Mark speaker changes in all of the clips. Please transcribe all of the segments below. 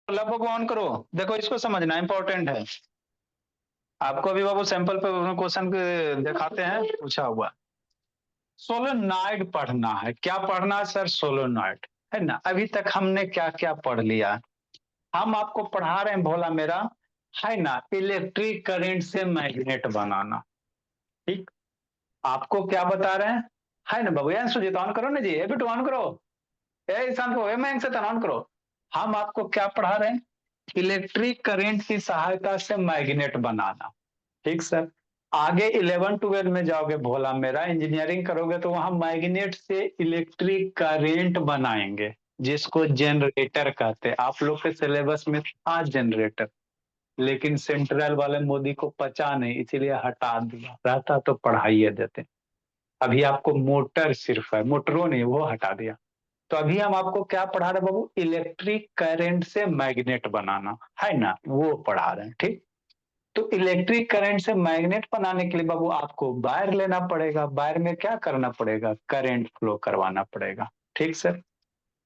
Speaker 1: लगभग ऑन करो। देखो इसको समझना इंपॉर्टेंट है। आपको अभी बाबू सैंपल पे क्वेश्चन दिखाते हैं पूछा हुआ। सोलोनॉइड पढ़ना है। क्या पढ़ना है सर? सोलोनॉइड, है ना। अभी तक हमने क्या क्या पढ़ लिया? हम आपको पढ़ा रहे हैं भोला मेरा, है ना, इलेक्ट्रिक करंट से मैग्नेट बनाना। ठीक। आपको क्या बता रहे हैं? है ना बाबू, यार सुजीत ऑन करो ना जी, ए बिटू ऑन करो, ए ईशान को, ए मैं से ऑन करो। हम आपको क्या पढ़ा रहे हैं? इलेक्ट्रिक करंट की सहायता से मैग्नेट बनाना। ठीक सर। आगे 11 12 में जाओगे भोला मेरा, इंजीनियरिंग करोगे तो वहां मैग्नेट से इलेक्ट्रिक करंट बनाएंगे, जिसको जनरेटर कहते हैं। आप लोग के सिलेबस में था जनरेटर, लेकिन सेंट्रल वाले मोदी को पचा नहीं, इसीलिए हटा दिया, रहता तो पढ़ाइए देते। अभी आपको मोटर सिर्फ है, मोटरों ने वो हटा दिया। तो अभी हम आपको क्या पढ़ा रहे हैं बाबू? इलेक्ट्रिक करंट से मैग्नेट बनाना, है ना, वो पढ़ा रहे हैं। ठीक। तो इलेक्ट्रिक करंट से मैग्नेट बनाने के लिए बाबू आपको वायर लेना पड़ेगा। वायर में क्या करना पड़ेगा? करंट फ्लो करवाना पड़ेगा। ठीक सर।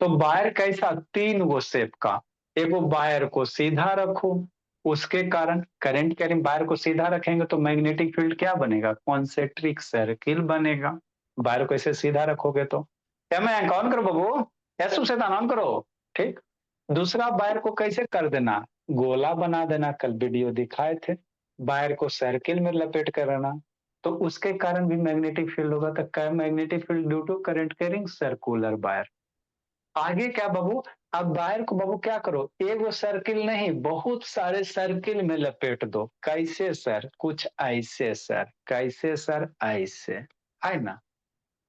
Speaker 1: तो वायर कैसा? 3 गो शेप का। एगो वायर को सीधा रखो, उसके कारण करंट कैरिंग, वायर को सीधा रखेंगे तो मैग्नेटिक फील्ड क्या बनेगा? कॉन्सेंट्रिक सर्किल बनेगा। वायर को ऐसे सीधा रखोगे तो मैं ऑन करो बाबू, ऐसु से ऑन करो। ठीक। दूसरा, वायर को कैसे कर देना? गोला बना देना, कल वीडियो दिखाए थे। वायर को सर्किल में लपेट कर रहना, तो उसके कारण भी मैग्नेटिक फील्ड होगा। तो magnetic field due to current carrying circular wire. आगे क्या बाबू? अब वायर को बाबू क्या करो? एगो सर्किल नहीं, बहुत सारे सर्किल में लपेट दो। कैसे सर? कुछ ऐसे सर। कैसे सर? ऐसे, है ना।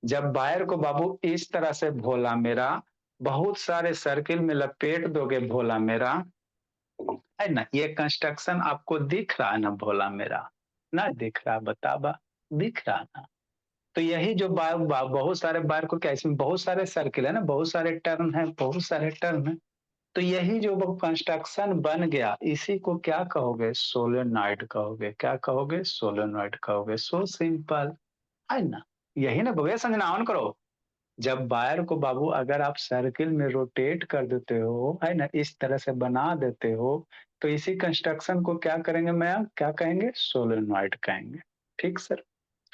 Speaker 1: जब वायर को बाबू इस तरह से भोला मेरा बहुत सारे सर्किल में लपेट दोगे भोला मेरा, है ना, ये कंस्ट्रक्शन आपको दिख रहा है ना भोला मेरा? ना दिख रहा? बताबा दिख रहा ना? तो यही जो बहुत सारे वायर को क्या, इसमें बहुत सारे सर्किल है ना, बहुत सारे टर्न है, बहुत सारे टर्न है। तो यही जो वो कंस्ट्रक्शन बन गया, इसी को क्या कहोगे? सोलेनॉइड कहोगे। क्या कहोगे? सोलेनॉइड कहोगे। सो सिंपल, है ना। यही ना भैया, संजना ऑन करो। जब वायर को बाबू अगर आप सर्किल में रोटेट कर देते हो, है ना, इस तरह से बना देते हो, तो इसी कंस्ट्रक्शन को क्या करेंगे मैम? क्या कहेंगे? सोलेनॉइड कहेंगे। ठीक सर,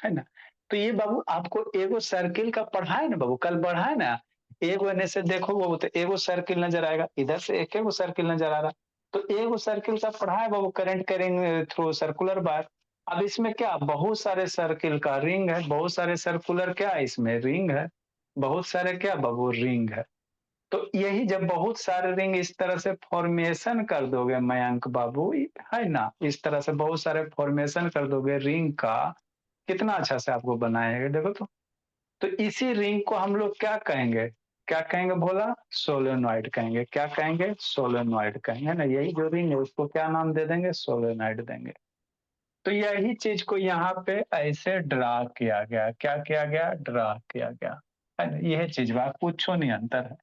Speaker 1: है ना। तो ये बाबू आपको एगो सर्किल का पढ़ाए ना बाबू, कल पढ़ाए ना। एगो एने से देखो बाबू तो एगो सर्किल नजर आएगा, इधर से एक एगो सर्किल नजर आ रहा। तो एगो सर्किल का पढ़ाए बाबू, करंट करेंगे थ्रू सर्कुलर बार। अब इसमें क्या, बहुत सारे सर्किल का रिंग है, बहुत सारे सर्कुलर क्या है इसमें? रिंग है। बहुत सारे क्या बाबू? रिंग है। तो यही जब बहुत सारे रिंग इस तरह से फॉर्मेशन कर दोगे मयंक बाबू, है ना, इस तरह से बहुत सारे फॉर्मेशन कर दोगे रिंग का, कितना अच्छा से आपको बनाएगा देखो तो इसी रिंग को हम लोग क्या कहेंगे? क्या कहेंगे भोला? सोलेनॉइड कहेंगे। क्या कहेंगे? सोलेनॉइड कहेंगे ना। यही जो रिंग है उसको क्या नाम दे देंगे? सोलेनॉइड देंगे। तो यही चीज को यहाँ पे ऐसे ड्रा किया गया। क्या किया गया? ड्रा किया गया, है ना। यह चीज बात पूछो नहीं, अंतर है।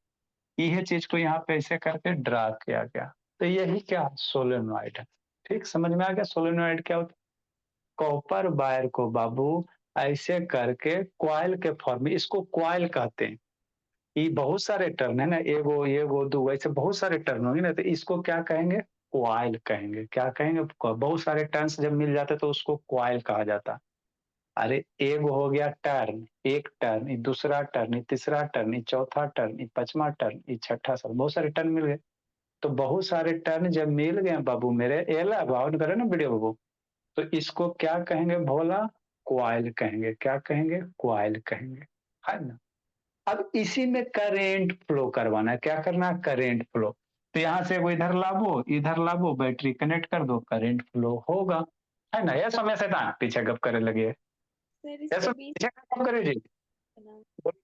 Speaker 1: यह चीज को यहाँ पे ऐसे करके ड्रा किया गया। तो यही क्या? सोलेनॉइड है। ठीक, समझ में आ गया सोलेनॉइड क्या होता है? कॉपर वायर को बाबू ऐसे करके क्वाइल के फॉर्म में, इसको क्वाइल कहते हैं। ये बहुत सारे टर्न है ना, एगो एगो दो, ऐसे बहुत सारे टर्न होंगे ना, तो इसको क्या कहेंगे? क्वाइल कहेंगे। क्या कहेंगे? बहुत सारे टर्न्स जब मिल जाते तो उसको क्वाइल कहा जाता। अरे एगो हो गया टर्न, एक टर्न, ये दूसरा टर्न, ये तीसरा टर्न, ये चौथा टर्न, ये पांचवा टर्न, ये छठा टर्न, बहुत सारे टर्न मिल गए। तो बहुत सारे टर्न जब मिल गए बाबू मेरे, एला बाउंड करे ना वीडियो बाबू, तो इसको क्या कहेंगे भोला? क्वाइल कहेंगे। क्या कहेंगे? क्वाइल कहेंगे, है ना। अब इसी में करेंट फ्लो करवाना है। क्या करना है? Current flow. तो यहाँ से वो इधर लाभो, इधर लाभो, बैटरी कनेक्ट कर दो, करंट फ्लो होगा, है ना। यह समय से पीछे गप करे लगे,
Speaker 2: सर
Speaker 1: यह
Speaker 2: इसके बीच
Speaker 1: पीछे गप करे जी।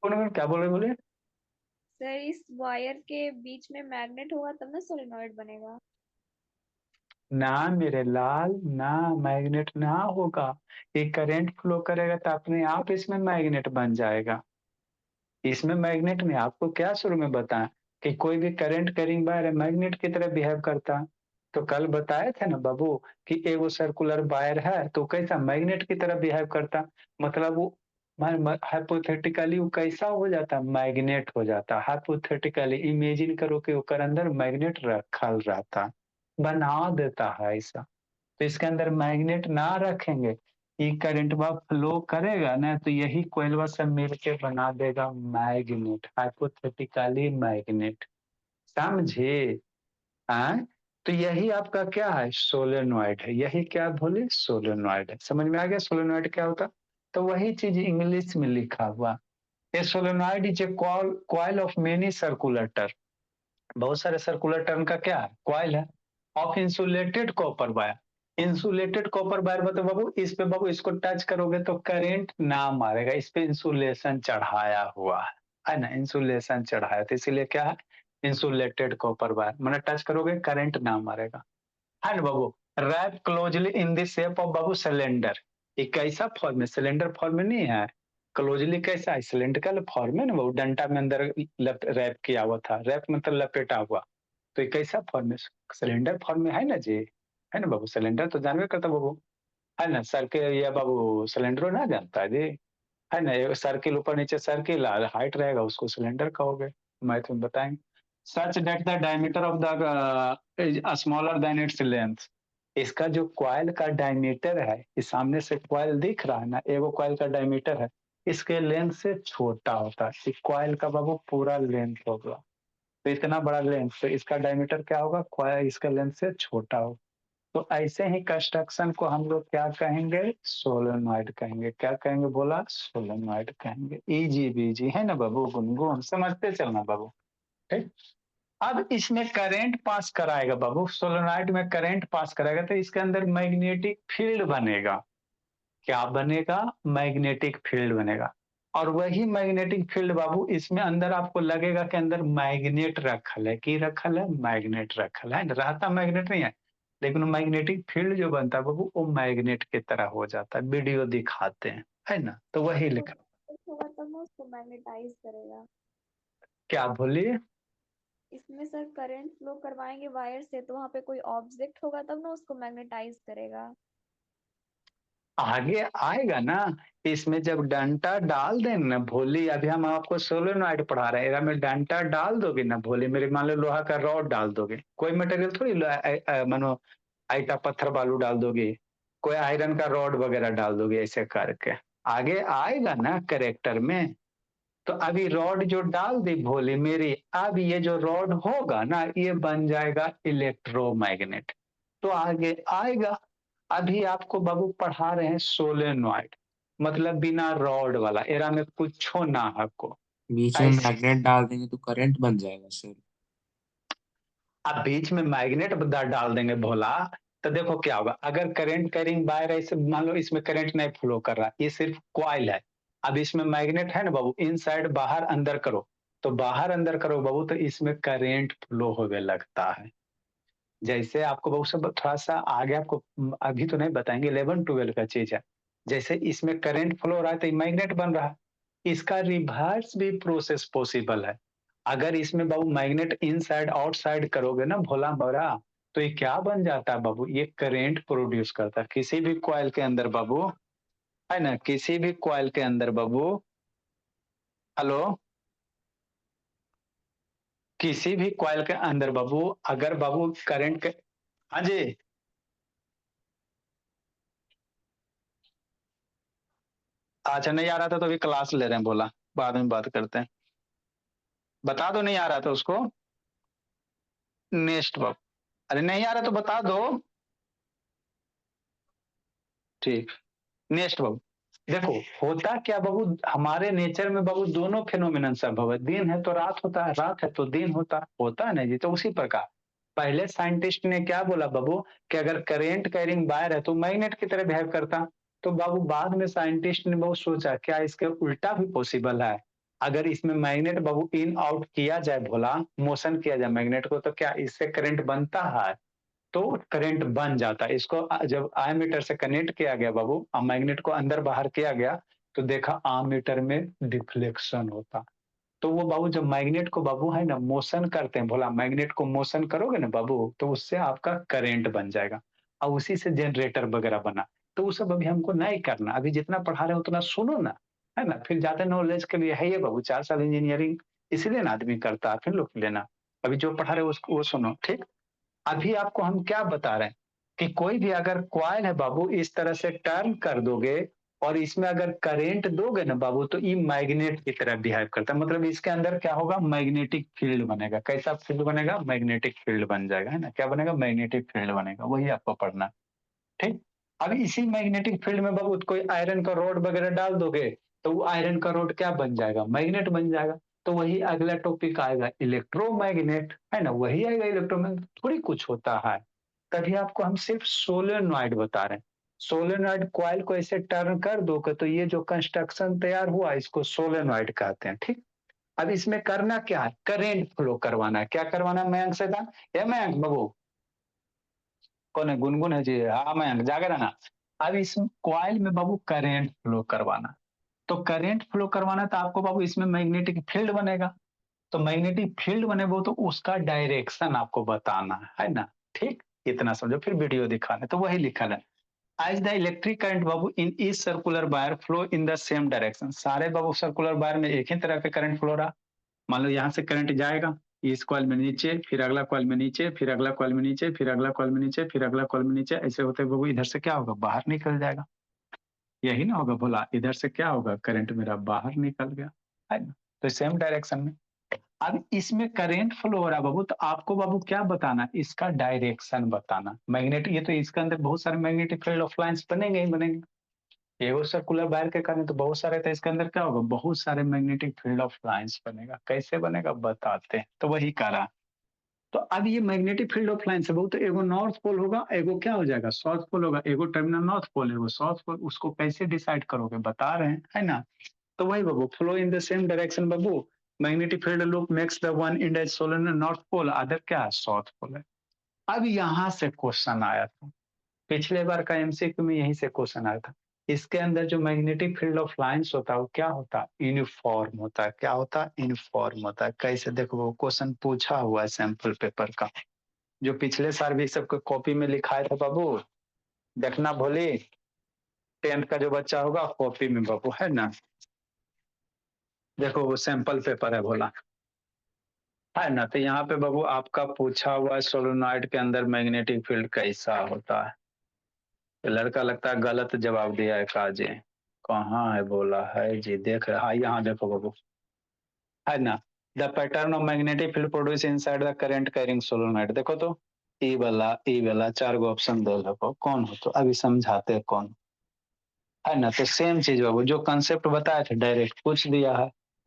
Speaker 2: ना,
Speaker 1: क्या बोले बोले?
Speaker 2: सर इस वायर के बीच में मैग्नेट होगा तब ना सोलेनॉइड बनेगा।
Speaker 1: ना मेरे लाल, ना मैग्नेट ना होगा। ये करंट फ्लो करेगा तो अपने आप इसमें मैग्नेट बन जाएगा। इसमें मैग्नेट में आपको क्या शुरू में बताया कि कोई भी करंट कैरिंग वायर है, मैग्नेट की तरह बिहेव करता है। तो कल बताए थे ना बाबू कि एगो सर्कुलर वायर है तो कैसा? मैग्नेट की तरह बिहेव करता। मतलब वो हाइपोथेटिकली वो कैसा हो जाता है, मैग्नेट हो जाता है। हाइपोथेटिकली इमेजिन करो कि ओकर अंदर मैग्नेट रखल रहता, बना देता है ऐसा। तो इसके अंदर मैग्नेट ना रखेंगे, ये करंटवा फ्लो करेगा ना, तो यही कोइलवा सब मिल के बना देगा मैग्नेट, हाइपोथेटिकली मैग्नेट। समझे? हाँ, तो यही आपका क्या है, सोलेनॉइड है। यही क्या बोले, सोलेनॉइड है। समझ में आ गया सोलेनॉइड क्या होता? तो वही चीज इंग्लिश में लिखा हुआ, ए solenoid is a coil of many circulator. बहुत सारे सर्कुलर टर्न का क्या है, कॉइल है, of insulated copper wire. Insulated copper wire मतलब बाबू, इस पे बाबू इसको टच करोगे तो करंट ना मारेगा, इस पे इंसुलेशन चढ़ाया हुआ है ना, इंसुलेशन चढ़ाया, तो इसीलिए क्या है, इंसुलेटेड कॉपर वायर, मतलब टच करोगे करंट ना मारेगा, है ना बाबू। Wrap closely in the shape of babu cylinder, एक ऐसा फॉर्म में, सिलेंडर फॉर्म में नहीं है, क्लोजली कैसा है, सिलेंड्रिकल फॉर्म है ना बाबू, डंटा में अंदर रैप किया हुआ था, रैप मतलब लपेटा हुआ। तो ये कैसा फॉर्म में, सिलेंडर फॉर्म में है ना जी, है ना बाबू, सिलेंडर तो जानवे करता बाबू, है ना, सर्किल या बाबू सिलेंडर ना जानता है जी, है ना, ये सर्किल ऊपर नीचे सर्किल हाइट रहेगा उसको सिलेंडर कहोगे, मैथ में बताएंगे। Such that the diameter of the smaller than its length, इसका जो कॉइल का डायमीटर है, इस सामने से कॉइल दिख रहा है ना, एगो कॉइल का डायमीटर है, इसके लेंथ से छोटा होता है, इस कॉइल का बाबू पूरा लेंथ होगा, तो इतना बड़ा लेंथ, तो इसका डायमीटर क्या होगा, कॉइल इसका लेंथ से छोटा होगा। तो ऐसे ही कंस्ट्रक्शन को हम लोग क्या कहेंगे, सोलेनॉइड कहेंगे। क्या कहेंगे बोला, सोलेनॉइड कहेंगे। इजी बीजी है ना बाबू, गुनगुन समझते चलना बाबू, ठीक। अब इसमें करंट पास कराएगा बाबू, सोलेनॉइड में करंट पास कराएगा तो इसके अंदर मैग्नेटिक फील्ड बनेगा। क्या बनेगा, मैग्नेटिक फील्ड बनेगा। और वही मैग्नेटिक फील्ड बाबू इसमें अंदर आपको लगेगा कि अंदर मैग्नेट रखल है, की रखल है, मैग्नेट रखल है, रहता मैग्नेट नहीं है, लेकिन मैग्नेटिक फील्ड जो बनता है बाबू वो मैग्नेट की तरह हो जाता है, वीडियो दिखाते हैं, है ना, तो वही
Speaker 2: तो
Speaker 1: लिखा।
Speaker 2: होगा तब ना उसको मैग्नेटाइज करेगा।
Speaker 1: क्या बोलिए,
Speaker 2: इसमें सर करंट फ्लो करवाएंगे वायर से, तो वहां पे कोई ऑब्जेक्ट होगा तब ना उसको मैग्नेटाइज करेगा।
Speaker 1: आगे आएगा ना, इसमें जब डंटा डाल देंगे ना भोली, अभी हम आपको सोलेनॉइड पढ़ा रहे हैं, इधर में डंटा डाल दोगे ना भोली, मेरे मान लो लोहा का रॉड डाल दोगे, कोई मटेरियल थोड़ी मानो आईटा पत्थर बालू डाल दोगे, कोई आयरन का रॉड वगैरह डाल दोगे, ऐसे करके आगे आएगा ना करेक्टर में। तो अभी रॉड जो डाल दी भोली मेरी, अब ये जो रॉड होगा ना ये बन जाएगा इलेक्ट्रोमैग्नेट, तो आगे आएगा। अभी आपको बाबू पढ़ा रहे हैं सोलेनॉइड, मतलब बिना रॉड वाला, एरा में कुछ ना आपको
Speaker 3: बीच में
Speaker 1: ऐसे।
Speaker 3: मैग्नेट डाल देंगे तो करंट बन जाएगा सर।
Speaker 1: अब बीच में मैग्नेट डाल देंगे भोला, तो देखो क्या होगा, अगर करंट कैरिंग वायर ऐसे मान लो इसमें करंट नहीं फ्लो कर रहा, ये सिर्फ कॉइल है। अब इसमें मैग्नेट है ना बाबू, इन साइड बाहर अंदर करो, तो बाहर अंदर करो बाबू तो इसमें करंट फ्लो होने लगता है। जैसे आपको बाबू सब थोड़ा सा आगे आपको अभी तो नहीं बताएंगे, 11 12 का चीज है। जैसे इसमें करंट फ्लो हो रहा है तो मैग्नेट बन रहा है, इसका रिवर्स भी प्रोसेस पॉसिबल है। अगर इसमें बाबू magnet inside outside करोगे ना भोला मोरा, तो ये क्या बन जाता है बाबू, ये करंट प्रोड्यूस करता है किसी भी कॉइल के अंदर बाबू, है ना, किसी भी कॉइल के अंदर बाबू। हेलो, किसी भी कॉइल के अंदर बाबू, अगर बाबू करंट के, हाँ जी, अच्छा नहीं आ रहा था तो अभी क्लास ले रहे हैं बोला, बाद में बात करते हैं, बता दो नहीं आ रहा था उसको, नेक्स्ट बाबू, अरे नहीं आ रहा तो बता दो, ठीक, नेक्स्ट बाबू। देखो होता क्या बाबू, हमारे नेचर में बाबू दोनों फिनोमिनन संभव है, दिन है तो रात होता है, रात है तो दिन होता है ना जी, तो उसी प्रकार पहले साइंटिस्ट ने क्या बोला बाबू, कि अगर करेंट कैरिंग वायर है तो मैग्नेट की तरह बिहेव करता। तो बाबू बाद में साइंटिस्ट ने बहुत सोचा क्या इसके उल्टा भी पॉसिबल है, अगर इसमें मैग्नेट बाबू इन आउट किया जाए भोला, मोशन किया जाए मैग्नेट को, तो क्या इससे करंट बनता है, तो करंट बन जाता है। इसको जब आमीटर से कनेक्ट किया गया बाबू, मैग्नेट को अंदर बाहर किया गया, तो देखा आमीटर में डिफ्लेक्शन होता। तो वो बाबू जब मैग्नेट को बाबू है ना मोशन करते हैं भोला, मैग्नेट को मोशन करोगे ना बाबू तो उससे आपका करंट बन जाएगा, और उसी से जनरेटर वगैरह बना। तो वो सब अभी हमको नहीं करना, अभी जितना पढ़ा रहे हैं उतना सुनो ना, है ना? फिर ज्यादा नॉलेज के लिए है ये बाबू 4 साल इंजीनियरिंग इसीलिए ना आदमी करता है, फिर लोग लेना। अभी जो पढ़ा रहे उसको वो सुनो, ठीक? अभी आपको हम क्या बता रहे हैं कि कोई भी अगर कॉइल है बाबू इस तरह से टर्न कर दोगे और इसमें अगर करंट दोगे ना बाबू तो ये मैग्नेट की तरह बिहेव करता है, मतलब इसके अंदर क्या होगा, मैग्नेटिक फील्ड बनेगा। कैसा फील्ड बनेगा? मैग्नेटिक फील्ड बन जाएगा, है ना? क्या बनेगा? मैग्नेटिक फील्ड बनेगा, वही आपको पढ़ना है, ठीक? अब इसी मैग्नेटिक फील्ड में बाबू कोई आयरन का रोड वगैरह डाल दोगे तो वो आयरन का रोड क्या बन जाएगा? मैग्नेट बन जाएगा। तो वही अगला टॉपिक आएगा इलेक्ट्रोमैग्नेट, है ना? वही आएगा इलेक्ट्रोमैग्नेट, थोड़ी कुछ होता है। तभी आपको हम सिर्फ सोलेनॉइड बता रहे हैं। सोलेनॉइड कॉइल को ऐसे टर्न कर दोगे तो ये जो कंस्ट्रक्शन तैयार हुआ इसको सोलेनॉइड कहते हैं, ठीक? अब इसमें करना क्या है? करेंट फ्लो करवाना है। क्या करवाना है मयंक से? ये मयंक बाबू कौन है? गुनगुन है जी? हाँ मयंक जागे रहना। अब इस कॉइल में बाबू करेंट फ्लो करवाना, तो करेंट फ्लो करवाना तो आपको बाबू इसमें मैग्नेटिक फील्ड बनेगा। तो मैग्नेटिक फील्ड बने वो तो उसका डायरेक्शन आपको बताना है ना? ठीक, इतना समझो, फिर वीडियो दिखाना। तो वही लिखा है एज द इलेक्ट्रिक करंट बाबू in each circular wire flow in the same direction. सारे बाबू सर्कुलर वायर में एक ही तरह का करंट फ्लो रहा। मान लो यहाँ से करंट जाएगा इस कॉइल में नीचे, फिर अगला कॉइल में नीचे, फिर अगला कॉइल में नीचे, फिर अगला कॉइल में नीचे, फिर अगला कॉइल में नीचे, ऐसे होते बाबू इधर से क्या होगा? बाहर निकल जाएगा। यही ना होगा बोला, इधर से क्या होगा? करंट मेरा बाहर निकल गया, है ना? तो सेम डायरेक्शन में। अब इसमें करंट फ्लो हो रहा है बाबू, तो आपको बाबू क्या बताना? इसका डायरेक्शन बताना। मैग्नेटिक, ये तो इसके अंदर बहुत सारे मैग्नेटिक फील्ड ऑफ लाइंस बनेंगे ही बनेंगे। एगो सर्कुलर वायर के कारण तो बहुत सारे, तो इसके अंदर क्या होगा? बहुत सारे मैग्नेटिक फील्ड ऑफ लाइंस बनेगा। कैसे बनेगा बताते हैं, तो वही करा। तो अब ये मैग्नेटिक फील्ड ऑफ लाइंस है, तो एगो नॉर्थ पोल होगा, एगो क्या हो जाएगा? साउथ पोल होगा। एगो टर्मिनल नॉर्थ पोल, एगो साउथ पोल। उसको कैसे डिसाइड करोगे? बता रहे हैं, है ना? तो वही बाबू, flow in the same direction बाबू। Magnetic field loop makes the one ended solenoid north pole, other क्या है? साउथ पोल है। अब यहाँ से क्वेश्चन आया था, पिछले बार का एमसीक्यू में यहीं से क्वेश्चन आया था। इसके अंदर जो मैग्नेटिक फील्ड ऑफ लाइंस होता है वो क्या होता है? यूनिफॉर्म होता है। क्या होता है? यूनिफॉर्म होता है। कैसे? देखो वो क्वेश्चन पूछा हुआ है सैंपल पेपर का, जो पिछले साल भी सबको कॉपी में लिखाया था बाबू। देखना भोली, 10th का जो बच्चा होगा कॉपी में बाबू, है ना? देखो वो सैंपल पेपर है भोला, है ना? तो यहाँ पे बाबू आपका पूछा हुआ है सोलेनॉइड के अंदर मैग्नेटिक फील्ड कैसा होता है। तो लड़का लगता है गलत जवाब दिया है काजे। कहाँ है? बोला है जी, देख रहा। हाँ यहाँ देखो बाबू, है ना? The pattern of magnetic field produce inside the current carrying solenoid. देखो तो ई वाला 4 गो ऑप्शन दे रखो, कौन हो? तो अभी समझाते हैं कौन, है ना? तो सेम चीज बाबू, जो कंसेप्ट बताया था डायरेक्ट पूछ दिया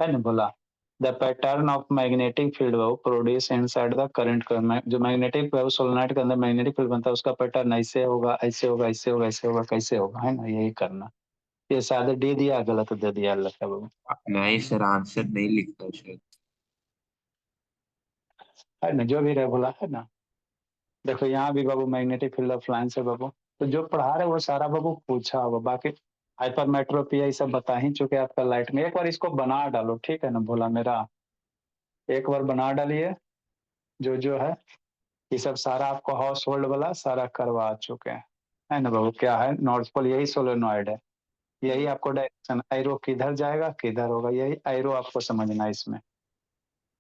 Speaker 1: है ना? बोला the pattern of magnetic field Babu produce inside the current. जो मैग्नेटिक सोलेनॉइड के अंदर मैग्नेटिक फील्ड बनता है उसका पैटर्न ऐसे होगा, ऐसे होगा, ऐसे होगा, ऐसे होगा, कैसे होगा, है ना? यही करना। ये सादे दे दिया, गलत दे दिया, लगता है बाबू,
Speaker 3: नहीं सर, आंसर नहीं लिखता शायद।
Speaker 1: है ना? जो भी रहे बोला, है ना? देखो यहाँ भी बाबू मैग्नेटिक फील्ड ऑफ लाइंस है बाबू। तो जो पढ़ा रहे वो सारा बाबू पूछा होगा। बाकी हाइपरमेट्रोपिया ये सब बता ही चुके आपका लाइट में। एक बार इसको बना डालो, ठीक है ना? बोला मेरा, एक बार बना डालिए। जो है ये सब सारा आपको हाउस होल्ड वाला सारा करवा चुके हैं, है ना बाबू? क्या है? नॉर्थ पोल यही सोलेनॉइड है। यही आपको डायरेक्शन, एरो किधर जाएगा किधर होगा, यही एरो आपको समझना है। इसमें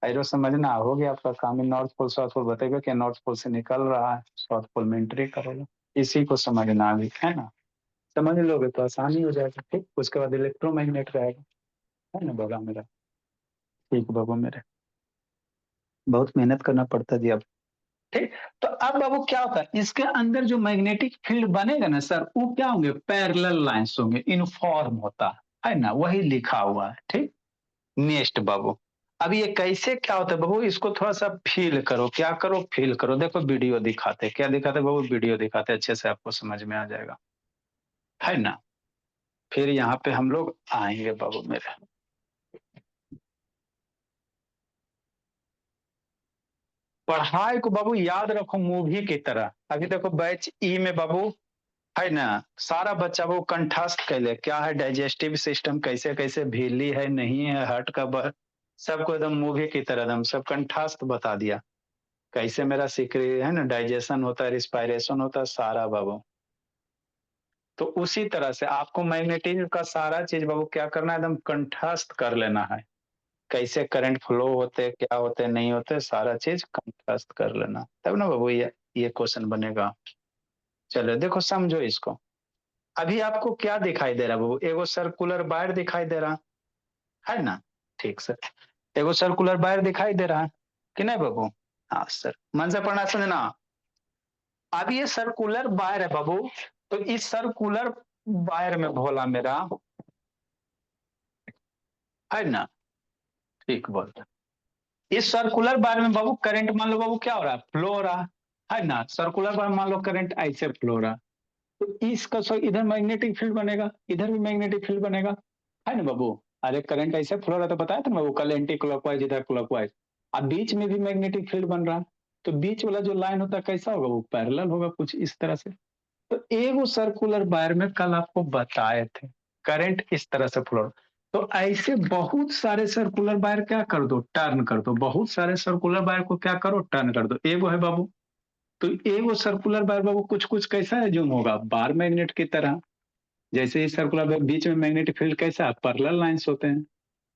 Speaker 1: एरो समझना हो गया आपका काम। नॉर्थ पोल साउथ पोल बताएगा कि नॉर्थ पोल से निकल रहा है, साउथ पोल में एंट्री करेगा। इसी को समझना अभी, है ना? समझ लोगे तो आसानी हो जाएगा, ठीक? उसके बाद इलेक्ट्रोमैग्नेट रहेगा, है ना बाबा मेरा? ठीक बाबू मेरे, बहुत मेहनत करना पड़ता जी अब, ठीक। तो अब बाबू क्या होता है, इसके अंदर जो मैग्नेटिक फील्ड बनेगा ना सर, वो क्या होंगे? पैरेलल लाइंस होंगे, यूनिफॉर्म होता है ना? वही लिखा हुआ है, ठीक। नेक्स्ट बाबू, अब ये कैसे क्या होता है बाबू, इसको थोड़ा सा फील करो। क्या करो? फील करो। देखो वीडियो दिखाते, क्या दिखाते बाबू? वीडियो दिखाते, अच्छे से आपको समझ में आ जाएगा, है ना? फिर यहाँ पे हम लोग आएंगे बाबू मेरे। पढ़ाई को बाबू याद रखो मूवी की तरह। अभी देखो बैच ई में बाबू, है ना? सारा बच्चा वो कंठस्थ कैले, क्या है? डाइजेस्टिव सिस्टम कैसे कैसे भीली है, नहीं है, हार्ट का सबको एकदम मूवी की तरह एकदम सब कंठस्थ बता दिया। कैसे मेरा सिक्री है ना, डाइजेशन होता है, रिस्पायरेशन होता है, सारा बाबू। तो उसी तरह से आपको मैग्नेटिज्म का सारा चीज बाबू क्या करना है, एकदम कंठस्थ कर लेना है। कैसे करंट फ्लो होते, क्या होते, नहीं होते, सारा चीज कंठस्थ कर लेना, तब ना बाबू ये क्वेश्चन बनेगा। चलो देखो समझो इसको। अभी आपको क्या दिखाई दे रहा है बाबू, एगो सर्कुलर वायर दिखाई दे रहा है ना। ठीक सर, एगो सर्कुलर वायर दिखाई दे रहा है कि नहीं बाबू। हाँ सर, मन से पढ़ना समझना। अब ये सर्कुलर वायर है बाबू, तो इस सर्कुलर वायर में भोला मेरा है ना, ठीक बोल रहा है। इस सर्कुलर वायर में बाबू करंट मान लो बाबू क्या हो रहा है, फ्लो हो रहा है ना। सर्कुलर वायर मान लो करंट ऐसे फ्लो हो रहा है, तो इसका इधर मैग्नेटिक फील्ड बनेगा, इधर भी मैग्नेटिक फील्ड बनेगा, है ना बाबू। अरे करंट ऐसे फ्लो रहा था, बताया था ना बाबू, कल एंटी क्लॉकवाइज इधर क्लॉकवाइज। अब बीच में भी मैग्नेटिक फील्ड बन रहा है, तो बीच वाला जो लाइन होता है कैसा होगा, वो पैरेलल होगा कुछ इस तरह से। तो एगो सर्कुलर वायर में कल आपको बताए थे करंट इस तरह से फ्लो, तो ऐसे बहुत सारे सर्कुलर वायर क्या कर दो, टर्न कर दो। बहुत सारे सर्कुलर वायर को क्या करो, टर्न कर दो। एगो है बाबू, तो एगो सर्कुलर वायर बाबू कुछ कुछ कैसा है, जूम होगा बार मैग्नेट की तरह। जैसे ही सर्कुलर वायर बीच में मैग्नेटिक फील्ड कैसा है, पैरेलल लाइंस होते हैं।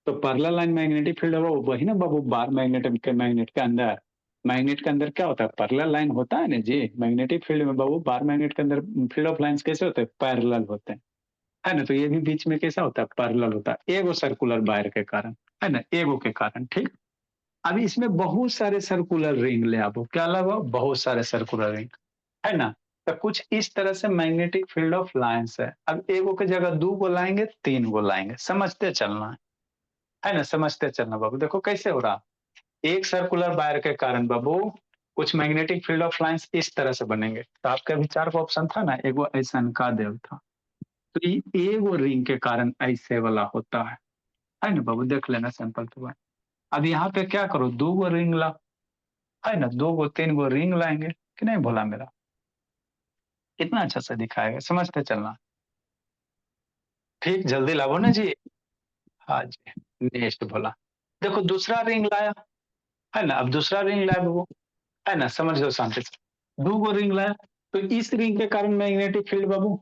Speaker 1: तो पैरेलल लाइन मैग्नेटिक फील्ड है वो, वही ना बाबू बार मैग्नेट के अंदर। मैग्नेट के अंदर क्या होता है, पैरेलल लाइन होता है ना जी। मैग्नेटिक फील्ड में बाबू बार मैग्नेट के अंदर फील्ड ऑफ लाइंस कैसे होते हैं, पैरेलल होते हैं, है ना। तो ये भी बीच में कैसा होता है, पैरेलल होता है, एगो सर्कुलर वायर के कारण, है ना, एगो के कारण। ठीक, अभी इसमें बहुत सारे सर्कुलर रिंग ले आओ, क्या लगा, बहुत सारे सर्कुलर रिंग, है ना। तो कुछ इस तरह से मैग्नेटिक फील्ड ऑफ लाइंस है। अब एगो की जगह दो को लाएंगे, तीन को लाएंगे, समझते चलना है ना, समझते चलना बाबू। देखो कैसे हो रहा, एक सर्कुलर वायर के कारण बाबू कुछ मैग्नेटिक फील्ड ऑफ लाइंस इस तरह से बनेंगे। तो आपके अभी चार का ऑप्शन था ना, एगो ऐसा का देव था, तो ये एगो रिंग के कारण ऐसे वाला होता है ना बाबू, देख लेना सिंपल तो बात। अब यहाँ पे क्या करो, दो गो रिंग ला, है ना, दो गो तीन गो रिंग लाएंगे कि नहीं भोला मेरा, कितना अच्छा से दिखाएगा, समझते चलना। ठीक, जल्दी लाओ ना जी। हाँ जी, नेक्स्ट भोला। देखो दूसरा रिंग लाया, है ना। अब दूसरा रिंग लाया वो, है ना, समझ लो शांति से। दो गो रिंग लाया, तो इस रिंग के कारण मैग्नेटिक फील्ड बाबू,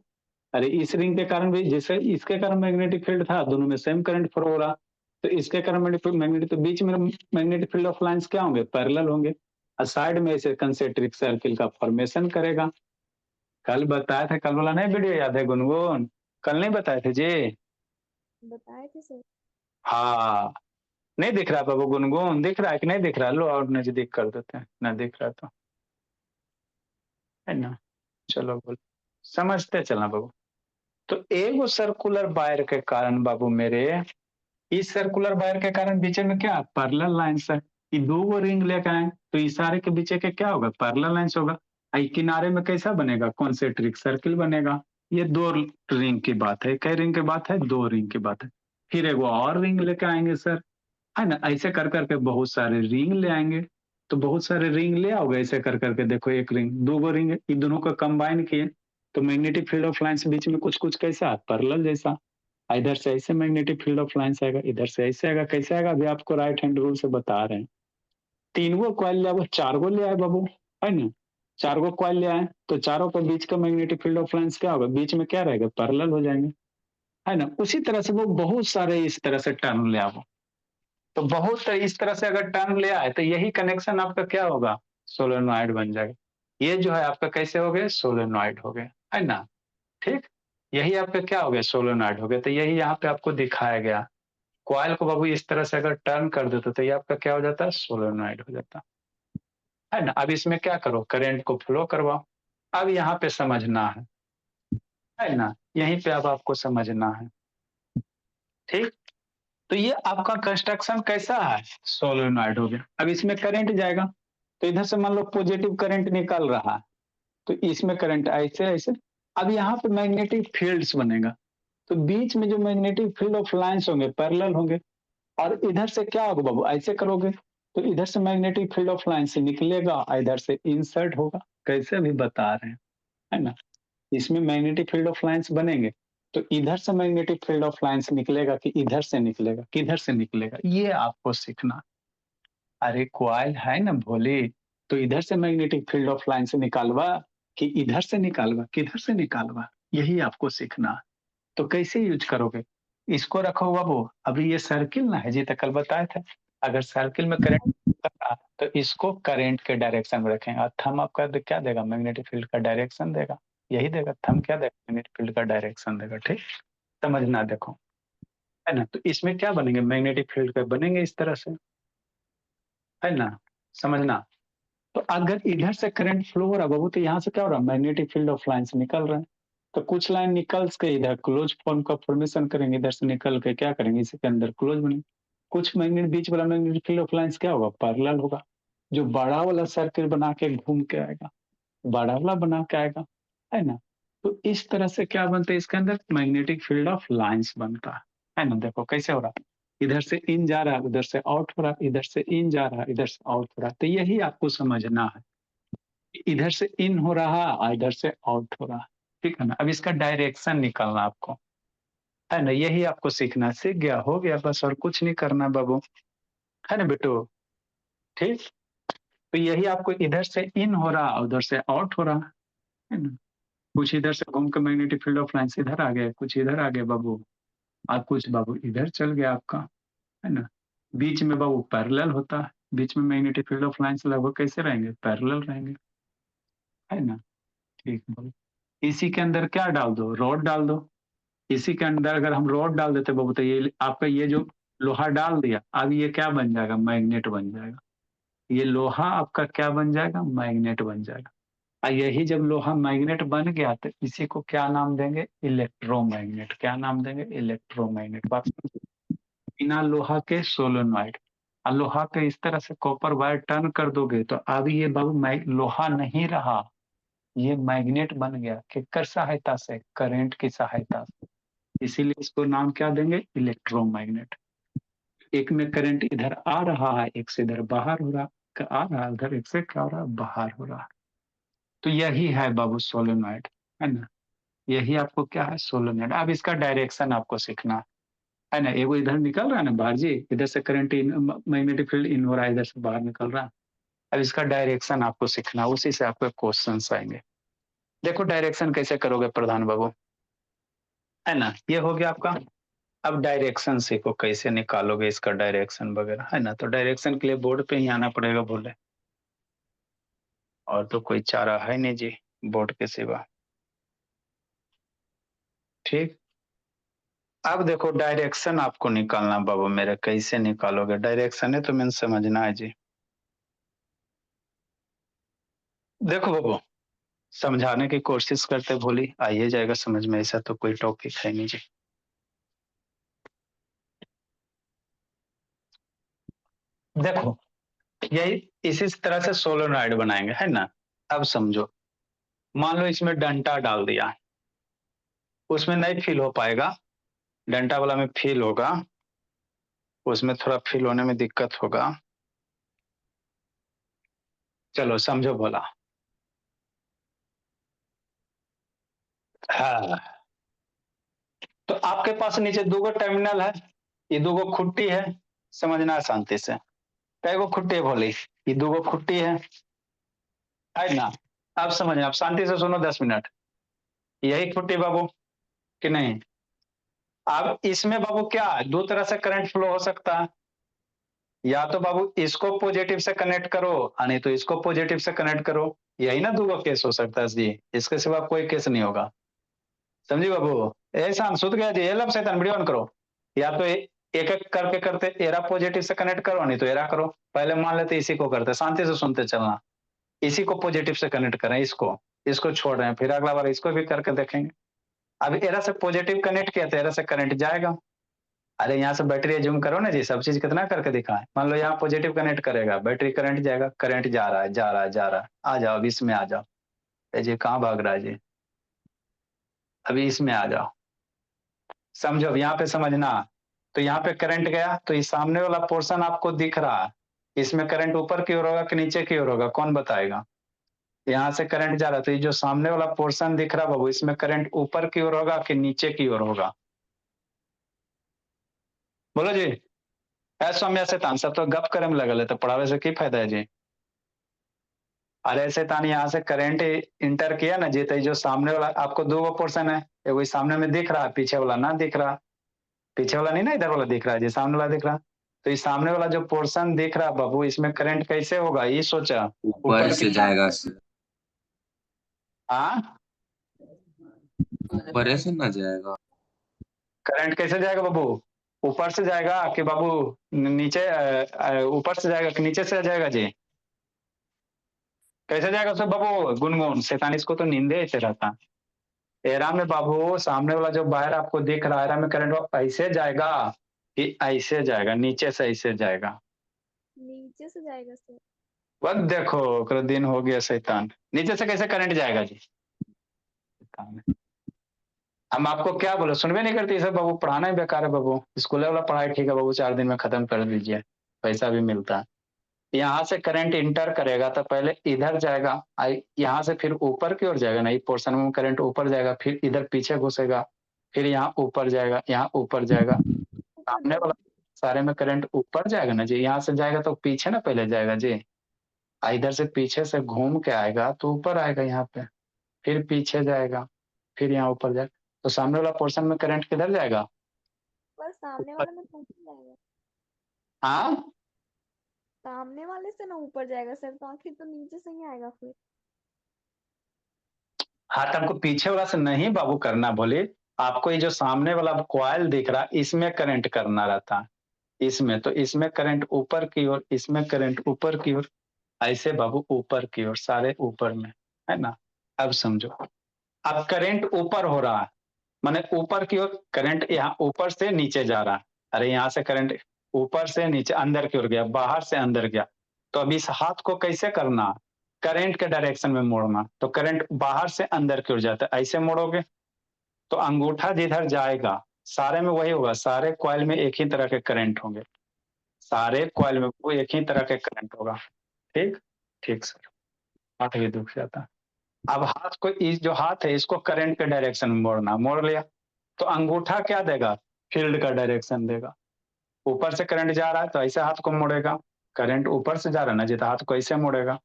Speaker 1: अरे इस रिंग के कारण भी जैसे इसके कारण मैग्नेटिक फील्ड था, दोनों में सेम करंट फ्लो हो रहा, तो इसके कारण मैग्नेटिक, तो बीच में मैग्नेटिक फील्ड ऑफ लाइंस क्या होंगे, पैरेलल होंगे, और साइड में ऐसे कंसेंट्रिक सर्किल का फॉर्मेशन करेगा। कल बताया था, कल वाला नहीं वीडियो याद है गुनगुन, कल नहीं बताए थे जी।
Speaker 2: बताए थे सर।
Speaker 1: हाँ, नहीं दिख रहा बाबू गुनगुन, दिख रहा है कि नहीं दिख रहा, लो और नजदीक कर देते हैं, ना दिख रहा तो, है ना। चलो बोल, समझते चलना बाबू। तो एगो सर्कुलर वायर के कारण बाबू मेरे, इस सर्कुलर वायर के कारण बीच में क्या पैरेलल लाइंस है। ये दो गो रिंग लेकर आए, तो इशारे के बीच के क्या होगा, पैरेलल लाइंस होगा। आई किनारे में कैसा बनेगा, कॉन्सेंट्रिक सर्किल बनेगा। ये दो रिंग की बात है, कई रिंग की बात है, दो रिंग की बात है। फिर एगो और रिंग लेके आएंगे सर, है ना। ऐसे कर करके बहुत सारे रिंग ले आएंगे, तो बहुत सारे रिंग ले आओगे ऐसे कर करके। देखो एक रिंग, दो गो रिंग, इन दोनों को कंबाइन किए, तो मैग्नेटिक फील्ड ऑफ लाइंस बीच में कुछ कुछ कैसा, पैरेलल जैसा। इधर से ऐसे मैग्नेटिक फील्ड ऑफ लाइंस आएगा, इधर से ऐसे आएगा, कैसे आएगा अभी आपको राइट हैंड रूल से बता रहे हैं। तीन गो कॉइल ले आओ, चार गो ले आए बाबू, है ना। चार गो कॉइल ले आए, तो चारों के बीच का मैग्नेटिक फील्ड ऑफ लाइंस क्या होगा, बीच में क्या रहेगा, पैरेलल हो जाएंगे, है ना। उसी तरह से वो बहुत सारे इस तरह से टर्न ले आओ, तो बहुत इस तरह से अगर टर्न ले आए, तो यही कनेक्शन आपका क्या होगा, सोलेनॉइड बन जाएगा। ये जो है आपका कैसे हो गए, सोलेनॉइड हो गए, है ना। ठीक, यही आपका क्या हो गया, सोलेनॉइड हो गया। तो यही यहाँ पे आपको दिखाया गया। कॉइल को बाबू इस तरह से अगर टर्न कर देते, तो ये आपका क्या हो जाता है, सोलेनॉइड हो जाता है ना। अब इसमें क्या करो, करंट को फ्लो करवाओ। अब यहाँ पे समझना है ना, यहीं पे अब आपको समझना है। ठीक, तो ये आपका कंस्ट्रक्शन कैसा है, सोलेनॉइड हो गया। अब इसमें करंट जाएगा, तो इधर से मान लो पॉजिटिव करंट निकल रहा है, तो इसमें करंट ऐसे ऐसे। अब यहाँ पे मैग्नेटिक फील्ड्स बनेगा, तो बीच में जो मैग्नेटिक फील्ड ऑफ लाइंस होंगे पैरेलल होंगे, और इधर से क्या होगा बाबू, ऐसे करोगे, तो इधर से मैग्नेटिक फील्ड ऑफ लाइन से निकलेगा, इधर से इंसर्ट होगा, कैसे अभी बता रहे हैं, है ना। इसमें मैग्नेटिक फील्ड ऑफ लाइंस बनेंगे, तो इधर से मैग्नेटिक फील्ड ऑफ लाइंस निकलेगा कि इधर से निकलेगा, किधर से निकलेगा, ये आपको सीखना। अरे क्वाइल है ना भोली, तो इधर से मैग्नेटिक फील्ड ऑफ लाइन से निकालवा कि इधर से निकालवा, किधर से निकालवा, यही आपको सीखना है। तो कैसे यूज करोगे? इसको रखो बाबू, अभी ये सर्किल ना है जी, तो कल बताए थे, अगर सर्किल में करंट तो इसको करंट के डायरेक्शन में रखें, और थंब आपका क्या देगा? मैग्नेटिक फील्ड का डायरेक्शन देगा, यही देगा, थंब क्या देगा? मैग्नेटिक फील्ड का डायरेक्शन देगा। ठीक, समझना देखो, है ना? तो इसमें क्या बनेंगे? मैग्नेटिक फील्ड के बनेंगे इस तरह से, है ना? समझना। तो अगर इधर से करंट फ्लो हो रहा है बाबू, तो यहाँ से क्या हो रहा है? मैग्नेटिक फील्ड ऑफ लाइन से निकल रहा है। तो कुछ लाइन निकल के इधर क्लोज फॉर्म का फॉर्मेशन करेंगे, इधर से निकल के क्या करेंगे? इसी के अंदर क्लोज बनेंगे। कुछ मैग्नेट बीच वाला मैग्नेटिक फील्ड ऑफ लाइंस क्या होगा? पैरेलल होगा, जो बड़ा वाला सर्किल बना के घूम के आएगा, बड़ा वाला बना के आएगा, है ना? तो इस तरह से क्या बनता है इसके अंदर? मैग्नेटिक फील्ड ऑफ लाइंस बनता है ना? देखो कैसे हो रहा है, इधर से इन जा रहा है, उधर से आउट हो रहा है, इधर से इन जा रहा है, इधर से आउट हो रहा है। तो यही आपको समझना है, इधर से इन हो रहा है और इधर से आउट हो रहा है। ठीक है ना? अब इसका डायरेक्शन निकालना आपको, है ना? यही आपको सीखना, सीख गया हो गया बस, और कुछ नहीं करना बाबू, है ना बेटो? ठीक, तो यही आपको, इधर से इन हो रहा और उधर से आउट हो रहा, है ना? कुछ इधर से घूम के मैग्नेटिक फील्ड ऑफ लाइंस इधर आ गए, कुछ इधर आ गए बाबू, और कुछ बाबू इधर चल गया आपका, है ना? बीच में बाबू पैरेलल होता है, बीच में मैग्नेटिक फील्ड ऑफ लाइंस लगभग कैसे रहेंगे? पैरेलल रहेंगे, है ना? ठीक बाबू, इसी के अंदर क्या डाल दो? रॉड डाल दो। इसी के अंदर अगर हम रॉड डाल देते बाबू, तो ये आपका ये जो लोहा डाल दिया, अब ये क्या बन जाएगा? मैग्नेट बन जाएगा। ये लोहा आपका क्या बन जाएगा? मैग्नेट बन जाएगा। और यही जब लोहा मैग्नेट बन गया, तो इसी को क्या नाम देंगे? इलेक्ट्रोमैग्नेट। क्या नाम देंगे? इलेक्ट्रोमैग्नेट। बात समझे? बिना लोहा के सोलेनोइड, और लोहा के इस तरह से कॉपर वायर टर्न कर दोगे, तो अब ये बाबू लोहा नहीं रहा, ये मैग्नेट बन गया। किसकर सहायता से? करंट की सहायता से। इसीलिए इसको नाम क्या देंगे? इलेक्ट्रोमैग्नेट। एक में करंट इधर आ रहा है, एक से इधर बाहर हो रहा, आ रहा है उधर, एक से क्या हो रहा है? बाहर हो रहा है। तो यही है बाबू सोलेनोइड, है ना? यही आपको क्या है? सोलेनोइड। अब इसका डायरेक्शन आपको सीखना है ना? एगो इधर निकल रहा है ना बाहर जी, इधर से करंट इन, मैग्नेटिक फील्ड इन हो रहा है, इधर से बाहर निकल रहा है। अब इसका डायरेक्शन आपको सीखना, उसी से आपके क्वेश्चन आएंगे। देखो डायरेक्शन कैसे करोगे प्रधान बाबू, है ना? ये हो गया आपका। अब डायरेक्शन सीखो, कैसे निकालोगे इसका डायरेक्शन वगैरह, है ना? तो डायरेक्शन के लिए बोर्ड पे ही आना पड़ेगा बोले, और तो कोई चारा है नहीं जी बोर्ड के सिवा। ठीक, अब देखो डायरेक्शन आपको निकालना बाबू मेरे, कैसे निकालोगे डायरेक्शन है तो मैंने समझना है जी। देखो बाबू, समझाने की कोशिश करते भोली आइए जाएगा समझ में, ऐसा तो कोई टॉपिक है नहीं जी। देखो यही इसी तरह से सोलेनोइड बनाएंगे, है ना? अब समझो, मान लो इसमें डंटा डाल दिया, उसमें नहीं फील हो पाएगा, डंटा वाला में फील होगा, उसमें थोड़ा फील होने में दिक्कत होगा। चलो समझो बोला। हाँ, तो आपके पास नीचे दो टर्मिनल है, ये दो खुट्टी है, समझना है शांति से। कई खुट्टी है भोली? ये दो खुट्टी है ना? अब समझना, आप शांति से सुनो 10 मिनट। यही खुट्टी बाबू कि नहीं? अब इसमें बाबू क्या है, दो तरह से करंट फ्लो हो सकता है, या तो बाबू इसको पॉजिटिव से कनेक्ट करो, नहीं तो इसको पॉजिटिव से कनेक्ट करो। यही ना दो केस हो सकता है जी, इसके सिवा कोई केस नहीं होगा। समझी बाबू? ऐसा सुध गया जी, ये लब शैतान वीडियो ऑन करो। या तो एक एक करके करते, एरा पॉजिटिव से कनेक्ट करो, नहीं तो एरा करो। पहले मान लेते इसी को करते, शांति से सुनते चलना। इसी को पॉजिटिव से कनेक्ट करें, इसको इसको छोड़ रहे हैं, फिर अगला बार इसको भी करके देखेंगे। अब एरा से पॉजिटिव कनेक्ट किया तो एरा से करंट जाएगा। अरे यहाँ से बैटरी जूम करो ना जी, सब चीज कितना करके दिखाएं। मान लो यहाँ पॉजिटिव कनेक्ट करेगा, बैटरी करंट जाएगा, करंट जा रहा है जा रहा है जा रहा है। आ जाओ, अब इसमें आ जाओ। जी कहाँ भाग रहा है जी? अभी इसमें आ जाओ, समझो। अब यहाँ पे समझना, तो यहाँ पे करंट गया, तो ये सामने वाला पोर्शन आपको दिख रहा है, इसमें करंट ऊपर की ओर होगा कि नीचे की ओर होगा, कौन बताएगा? यहाँ से करंट जा रहा है, तो ये जो सामने वाला पोर्शन दिख रहा है बाबू, इसमें करंट ऊपर की ओर होगा कि नीचे की ओर होगा? बोलो जी। ऐसा सौम्या से सब तो गप करे में लगल है, तो पढ़ावे से की फायदा है जी? अरे ऐसे तानी यहाँ से करंट इंटर किया ना जी, तो जो सामने वाला आपको दो पोर्शन है, एगो सामने में दिख रहा है, पीछे वाला ना दिख रहा, पीछे वाला नहीं ना इधर वाला दिख रहा है जी, सामने वाला दिख रहा। तो इस सामने वाला जो पोर्शन दिख रहा बाबू, इसमें करंट कैसे होगा ये सोचा?
Speaker 3: ऊपर से जाएगा सर।
Speaker 1: हाँ,
Speaker 3: ऊपर से ना जाएगा।
Speaker 1: करंट कैसे जाएगा बाबू? ऊपर से जाएगा कि बाबू नीचे ऊपर से जाएगा कि नीचे से जाएगा जी? कैसे जाएगा सब बाबू? गुनगुन शैतान, इसको तो नींदे ऐसे रहता। एरा में बाबू सामने वाला जो बाहर आपको दिख रहा है, एरा में करंट ऐसे जाएगा कि ऐसे जाएगा, नीचे से ऐसे जाएगा?
Speaker 2: नीचे से जाएगा सर।
Speaker 1: वक्त देखो ओकरा दिन हो गया शैतान, नीचे से कैसे करंट जाएगा जी? हम आपको क्या बोले, सुनबे नहीं करती सब बाबू, पढ़ाना ही बेकार है बाबू। स्कूल वाला पढ़ाई ठीक है बाबू, 4 दिन में खत्म कर दीजिए, पैसा भी मिलता है। यहाँ से करंट इंटर करेगा तो पहले इधर जाएगा, यहाँ से फिर ऊपर की ओर जाएगा, नहीं पोर्शन में करंट ऊपर जाएगा, फिर इधर पीछे घुसेगा, फिर यहाँ ऊपर जाएगा, यहाँ ऊपर जाएगा। सामने वाला सारे में करंट ऊपर जाएगा ना जी, यहाँ से जाएगा तो पीछे ना पहले जाएगा जी, इधर से पीछे से घूम के आएगा तो ऊपर आएगा यहाँ पे, फिर पीछे जाएगा, फिर यहाँ ऊपर जाएगा। तो सामने वाला पोर्शन में करंट किधर जाएगा?
Speaker 2: पर सामने वाले में तो ऊपर जाएगा।
Speaker 1: हाँ,
Speaker 2: सामने वाले से ना ऊपर जाएगा सर, तो आखिर तो नीचे से ही आएगा फिर।
Speaker 1: हाथ हमको पीछे वाला से नहीं बाबू करना, बोले आपको ये जो सामने वाला कॉइल दिख रहा है इसमें करंट करना रहता है, इसमें तो इसमें करंट ऊपर की ओर, इसमें करंट ऊपर की ओर, ऐसे बाबू ऊपर की ओर, सारे ऊपर में, है ना? अब समझो, अब करंट ऊपर हो रहा है, माने ऊपर की ओर करंट, यहाँ ऊपर से नीचे जा रहा है। अरे यहाँ से करंट ऊपर से नीचे अंदर की ओर गया, बाहर से अंदर गया, तो अब इस हाथ को कैसे करना? करंट के डायरेक्शन में मोड़ना। तो करंट बाहर से अंदर की ओर जाता है, ऐसे मोड़ोगे तो अंगूठा जिधर जाएगा सारे में वही होगा, सारे कॉइल में एक ही तरह के करंट होंगे, सारे कॉइल में वो एक ही तरह के करंट होगा। ठीक, ठीक सर, हाथ भी दुख जाता है। अब हाथ को, इस जो हाथ है इसको करंट के डायरेक्शन में मोड़ना, मोड़ लिया तो अंगूठा क्या देगा? फील्ड का डायरेक्शन देगा। ऊपर से करंट जा रहा है तो ऐसे हाथ को मोड़ेगा, करंट ऊपर से जा रहा है ना जी, तो हाथ को ऐसे मोड़ेगा,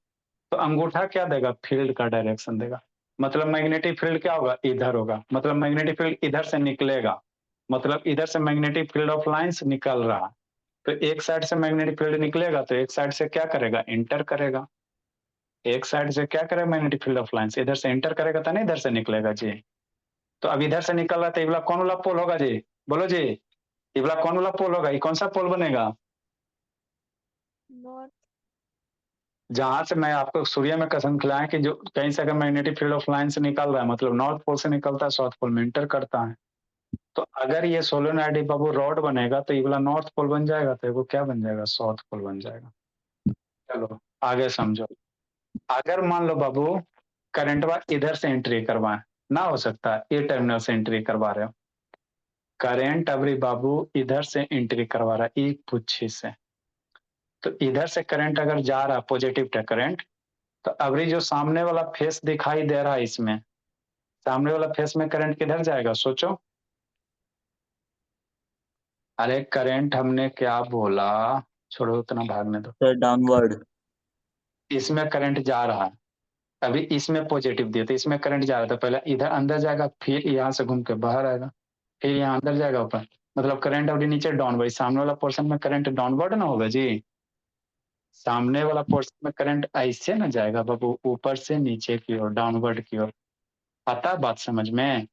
Speaker 1: तो अंगूठा क्या देगा? फील्ड का डायरेक्शन देगा। मतलब मैग्नेटिक फील्ड क्या होगा? इधर होगा, मतलब मैग्नेटिक फील्ड इधर से निकलेगा, मतलब इधर से मैग्नेटिक फील्ड ऑफ लाइंस निकल रहा, तो एक साइड से मैग्नेटिक फील्ड निकलेगा तो एक साइड से क्या करेगा? इंटर करेगा। एक साइड से क्या करेगा? मैग्नेटिक फील्ड ऑफ लाइंस इधर से इंटर करेगा तो नहीं इधर से निकलेगा जी। तो अब इधर से निकल रहा है तो ये वाला कौन वाला पोल होगा जी? बोलो जी, ये वाला कौन वाला पोल होगा? ये कौन सा पोल बनेगा?
Speaker 2: नॉर्थ।
Speaker 1: जहां से मैं आपको सूर्य में कसम खिलाएं कि जो कहीं से अगर मैग्नेटिक फील्ड ऑफ लाइन से निकल रहा है, मतलब नॉर्थ पोल से निकलता है, साउथ पोल में इंटर करता है, तो अगर ये सोलेनोइड बाबू रॉड बनेगा तो ये वाला नॉर्थ पोल बन जाएगा, तो वो क्या बन जाएगा? साउथ पोल बन जाएगा। चलो आगे समझो, अगर मान लो बाबू करंट इधर से एंट्री करवाए, ना हो सकता है, ये टर्मिनल से एंट्री करवा रहे हो, करंट अबरी बाबू इधर से एंट्री करवा रहा है एक पुच्छी से, तो इधर से करंट अगर जा रहा है पॉजिटिव करंट, तो अबरी जो सामने वाला फेस दिखाई दे रहा है इसमें, सामने वाला फेस में करंट किधर जाएगा सोचो? अरे करंट हमने क्या बोला, छोड़ो उतना भागने दो।
Speaker 4: Sir downward.
Speaker 1: इसमें करंट जा रहा है, अभी इसमें पॉजिटिव दिया तो इसमें करंट जा रहा था, पहले इधर अंदर जाएगा, फिर यहाँ से घूम के बाहर आएगा, फिर यहाँ अंदर जाएगा ऊपर, मतलब करंट अभी नीचे डाउनवर्ड, सामने वाला पोर्शन में करंट डाउनवर्ड ना होगा जी, सामने वाला पोर्शन में करंट ऐसे ना जाएगा बाबू, ऊपर से नीचे की ओर, डाउनवर्ड की ओर। आता बात समझ में?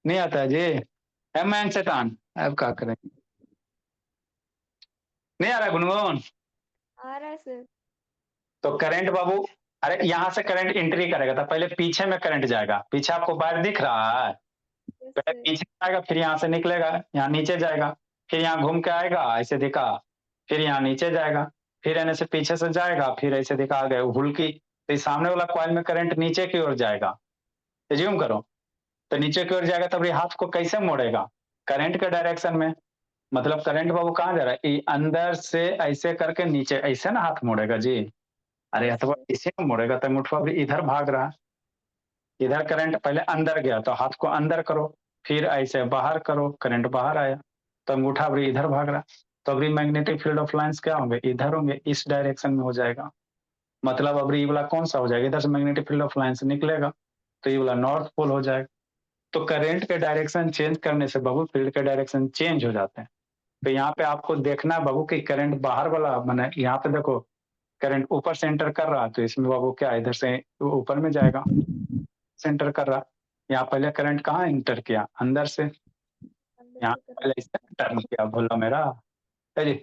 Speaker 1: नहीं आता है जी? है मैन शैतान, अब क्या करें? नहीं आ रहा गुनगुन?
Speaker 2: आ रहा है सर।
Speaker 1: तो करंट बाबू, अरे यहाँ से करंट एंट्री करेगा तो पहले पीछे में करंट जाएगा, पीछे आपको बाहर दिख रहा है,
Speaker 2: यस
Speaker 1: पहले
Speaker 2: सर।
Speaker 1: पीछे आएगा, फिर यहाँ से निकलेगा, यहाँ नीचे जाएगा, फिर यहाँ घूम के आएगा ऐसे दिखा, फिर यहाँ नीचे जाएगा, फिर आने से पीछे से जाएगा, फिर ऐसे दिखा आ गए हुल्की, तो इस सामने वाला कॉइल में करंट नीचे की ओर जाएगा, एज्यूम करो, तो नीचे की ओर जाएगा तब ये हाथ को कैसे मोड़ेगा? करंट के डायरेक्शन में, मतलब करंट बाबू कहाँ जा रहा है? अंदर से ऐसे करके नीचे, ऐसे ना हाथ मोड़ेगा जी, अरे
Speaker 2: यस
Speaker 1: अथवा
Speaker 2: सर।
Speaker 1: इसे ना मोड़ेगा तो मुठवा भी इधर भाग रहा है, इधर करंट पहले अंदर गया तो हाथ को अंदर करो, फिर ऐसे बाहर करो, करंट बाहर आया तो अंगूठा अभी इधर भाग रहा, तो अभी मैग्नेटिक फील्ड ऑफ लाइंस क्या होंगे? इधर होंगे, इस डायरेक्शन में हो जाएगा। मतलब अब ये वाला कौन सा हो जाएगा, इधर से मैग्नेटिक फील्ड ऑफ लाइन से निकलेगा तो ये वाला नॉर्थ पोल हो जाएगा। तो करंट के डायरेक्शन चेंज करने से बाबू फील्ड के डायरेक्शन चेंज हो जाते हैं। तो यहाँ पे आपको देखना है बाबू कि करंट बाहर वाला माने यहाँ पे देखो करंट ऊपर से एंटर कर रहा है तो इसमें बाबू क्या इधर से ऊपर में जाएगा, सेंटर कर रहा। यहाँ पहले करंट कहाँ एंटर किया, अंदर से,
Speaker 2: अंदर
Speaker 1: यहाँ
Speaker 2: की तरफ।
Speaker 1: पहले इसे टर्न किया, भूला मेरा है जी।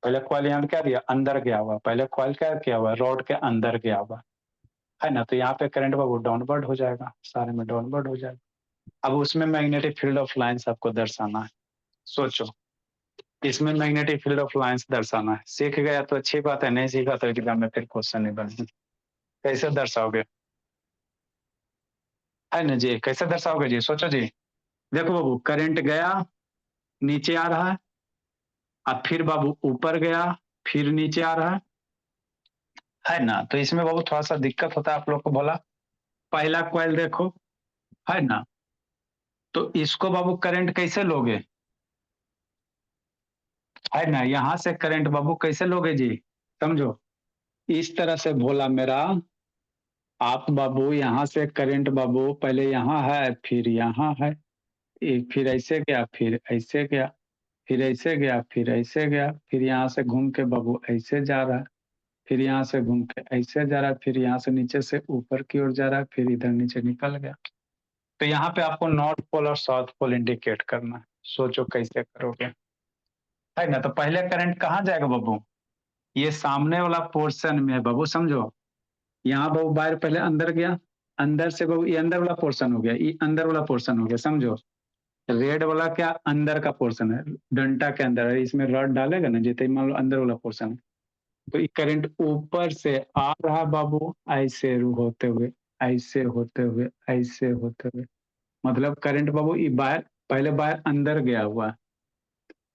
Speaker 1: पहले कॉइल यहाँ क्या दिया, अंदर गया हुआ, पहले कॉइल क्या किया हुआ, रॉड के अंदर गया हुआ है ना। तो यहाँ पे करंट बाबू डाउनवर्ड हो जाएगा, सारे में डाउनवर्ड हो जाएगा। अब उसमें मैग्नेटिक फील्ड ऑफ लाइंस आपको दर्शाना है। सोचो इसमें मैग्नेटिक फील्ड ऑफ लाइंस दर्शाना है। सीख गया तो अच्छी बात है, नहीं सीखा तो एग्जाम में फिर क्वेश्चन नहीं बने। कैसे दर्शाओगे, है ना जी, कैसे दर्शाओगे जी, सोचो जी। देखो बाबू करंट गया, नीचे आ रहा है, अब फिर बाबू ऊपर गया, फिर नीचे आ रहा है ना। तो इसमें बाबू थोड़ा सा दिक्कत होता है आप लोग को, बोला पहला कॉइल देखो, है ना। तो इसको बाबू करंट कैसे लोगे, है ना, यहां से करंट बाबू कैसे लोगे जी, समझो इस तरह से भोला मेरा। आप बाबू यहाँ से करंट बाबू पहले यहाँ है, फिर यहाँ है, फिर ऐसे गया, फिर ऐसे गया, फिर ऐसे गया, फिर ऐसे गया, फिर यहाँ से घूम के बाबू ऐसे जा रहा है, फिर यहाँ से घूम के ऐसे जा रहा है, फिर यहाँ से नीचे से ऊपर की ओर जा रहा है, फिर इधर नीचे निकल गया। तो यहाँ पे आपको नॉर्थ पोल और साउथ पोल इंडिकेट करना है। सोचो कैसे करोगे, है ना। तो पहले करंट कहाँ जाएगा बाबू, ये सामने वाला पोर्शन में है बाबू, समझो। यहाँ बाबू वायर पहले अंदर गया, अंदर से बाबू ये अंदर वाला पोर्शन हो गया, ये अंदर वाला पोर्शन हो गया, समझो। रेड वाला क्या अंदर का पोर्शन है, डंटा के अंदर है, इसमें रॉड डालेगा ना जितने मान लो अंदर वाला पोर्शन है। तो ये करंट ऊपर से आ रहा बाबू, ऐसे होते हुए, ऐसे होते हुए, ऐसे होते हुए, मतलब करंट बाबू ये वायर पहले वायर अंदर गया हुआ है,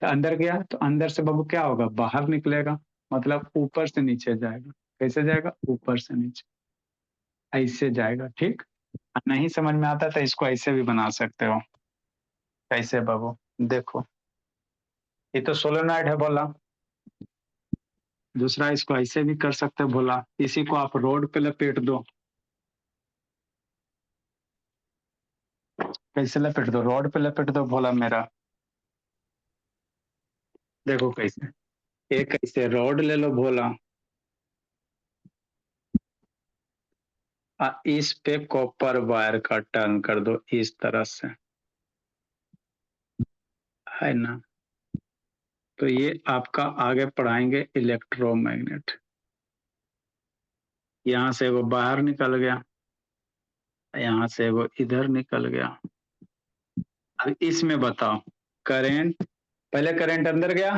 Speaker 1: तो अंदर गया तो अंदर से बाबू क्या होगा, बाहर निकलेगा, मतलब ऊपर से नीचे जाएगा। कैसे जाएगा, ऊपर से नीचे, ऐसे जाएगा, ठीक। नहीं समझ में आता तो इसको ऐसे भी बना सकते हो। कैसे बाबू, देखो ये तो सोलेनॉइड है बोला, दूसरा इसको ऐसे भी कर सकते हो बोला, इसी को आप रोड पे लपेट दो। कैसे लपेट दो, रोड पे लपेट दो बोला मेरा। देखो कैसे, एक ऐसे रोड ले लो भोला, इस पे कॉपर वायर का टर्न कर दो इस तरह से, है ना। तो ये आपका आगे पढ़ाएंगे इलेक्ट्रोमैग्नेट। यहाँ से वो बाहर निकल गया, यहाँ से वो इधर निकल गया। अब इसमें बताओ करंट, पहले करंट अंदर गया,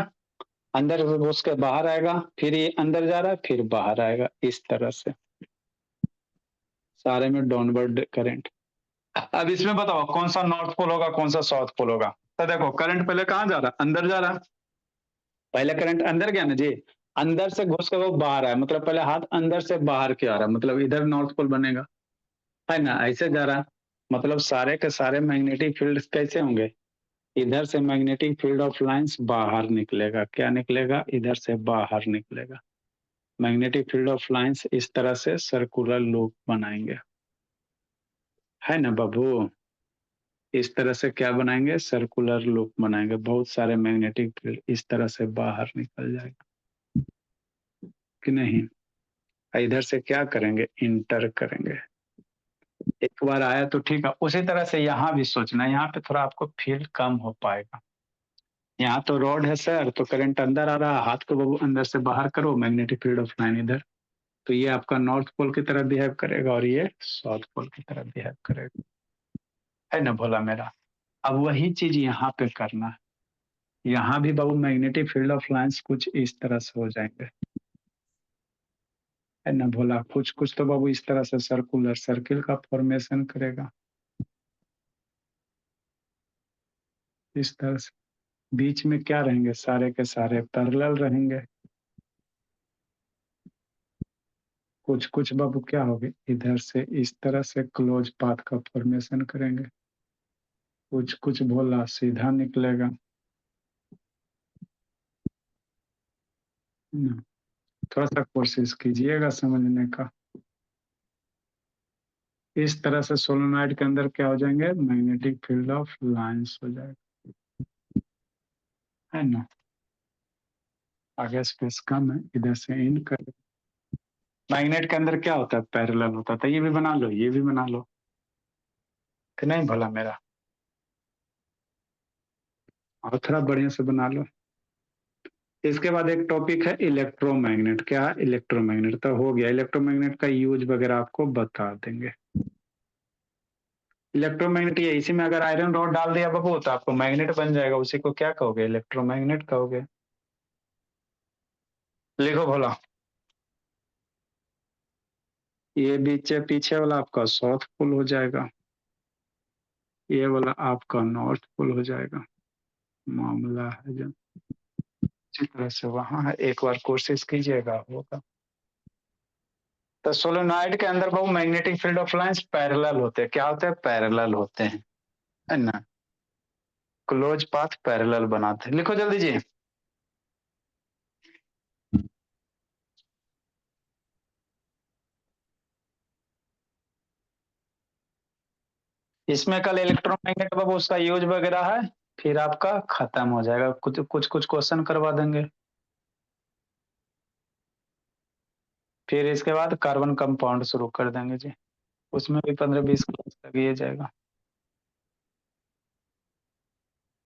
Speaker 1: अंदर से घुस के बाहर आएगा, फिर ये अंदर जा रहा है, फिर बाहर आएगा, इस तरह से सारे में डाउनवर्ड करंट। अब इसमें बताओ कौन सा नॉर्थ पोल होगा, कौन सा साउथ पोल होगा। तो देखो करंट पहले कहाँ जा रहा है, अंदर जा रहा है, पहले करंट अंदर गया ना जी, अंदर से घुस के वो बाहर आया, मतलब पहले हाथ अंदर से बाहर की आ रहा है, मतलब इधर नॉर्थ पोल बनेगा, है ना। ऐसे जा रहा है, मतलब सारे के सारे मैग्नेटिक फील्ड कैसे होंगे, इधर से मैग्नेटिक फील्ड ऑफ लाइंस बाहर निकलेगा, क्या निकलेगा, इधर से बाहर निकलेगा। मैग्नेटिक फील्ड ऑफ लाइंस इस तरह से सर्कुलर लूप बनाएंगे, है ना बाबू। इस तरह से क्या बनाएंगे, सर्कुलर लूप बनाएंगे, बहुत सारे मैग्नेटिक फील्ड इस तरह से बाहर निकल जाएगा कि नहीं। इधर से क्या करेंगे, इंटर करेंगे। एक बार आया तो ठीक है, उसी तरह से यहाँ भी सोचना, यहाँ पे थोड़ा आपको फील्ड कम हो पाएगा। यहाँ तो रोड है सर, तो करंट अंदर आ रहा है, हाथ को बाबू अंदर से बाहर करो, मैग्नेटिक फील्ड ऑफ लाइन इधर, तो ये आपका नॉर्थ पोल की तरह बिहेव करेगा और ये साउथ पोल की तरह बिहेव करेगा, है ना भोला मेरा। अब वही चीज यहाँ पे करना है, यहाँ भी बाबू मैग्नेटिक फील्ड ऑफ लाइंस कुछ इस तरह से हो जाएंगे, है ना भोला। कुछ कुछ तो बाबू इस तरह से सर्कुलर सर्किल का फॉर्मेशन करेगा, इस तरह से। बीच में क्या रहेंगे, सारे के सारे पैरेलल रहेंगे। कुछ कुछ बाबू क्या होगे, इधर से इस तरह से क्लोज पाथ का फॉर्मेशन करेंगे, कुछ कुछ भोला सीधा निकलेगा। थोड़ा सा कोशिश कीजिएगा समझने का। इस तरह से सोलेनॉइड के अंदर क्या हो जाएंगे, मैग्नेटिक फील्ड ऑफ लाइंस हो जाएगा, है ना। आगे स्पेस कम है, इधर से इन कर। मैग्नेट के अंदर क्या होता है, पैरेलल होता है। तो ये भी बना लो, ये भी बना लो, कि नहीं भला मेरा। और थोड़ा बढ़िया से बना लो। इसके बाद एक टॉपिक है इलेक्ट्रोमैग्नेट। क्या है, इलेक्ट्रोमैग्नेट। तो हो गया, इलेक्ट्रोमैग्नेट का यूज वगैरह आपको बता देंगे। इलेक्ट्रोमैग्नेट ये इसी में अगर आयरन रॉड डाल दिया बाबू तो आपको मैग्नेट बन जाएगा, उसी को क्या कहोगे, इलेक्ट्रोमैग्नेट कहोगे। लिखो भोला। ये बीच पीछे वाला आपका साउथ पोल हो जाएगा, ये वाला आपका नॉर्थ पोल हो जाएगा। मामला है जो इसी तरह से वहां है, एक बार कोशिश कीजिएगा होगा। तो सोलेनॉइड के अंदर बहु magnetic field of lines parallel होते हैं। क्या होते हैं, पैरेलल होते हैं, है ना। क्लोज पाथ पैरेलल बनाते हैं। लिखो जल्दी जी। इसमें कल इलेक्ट्रोमैग्नेट बाबू उसका यूज वगैरह है, फिर आपका खत्म हो जाएगा। कुछ कुछ कुछ क्वेश्चन करवा देंगे, फिर इसके बाद कार्बन कंपाउंड शुरू कर देंगे जी। उसमें भी 15-20 क्लास लग ही जाएगा।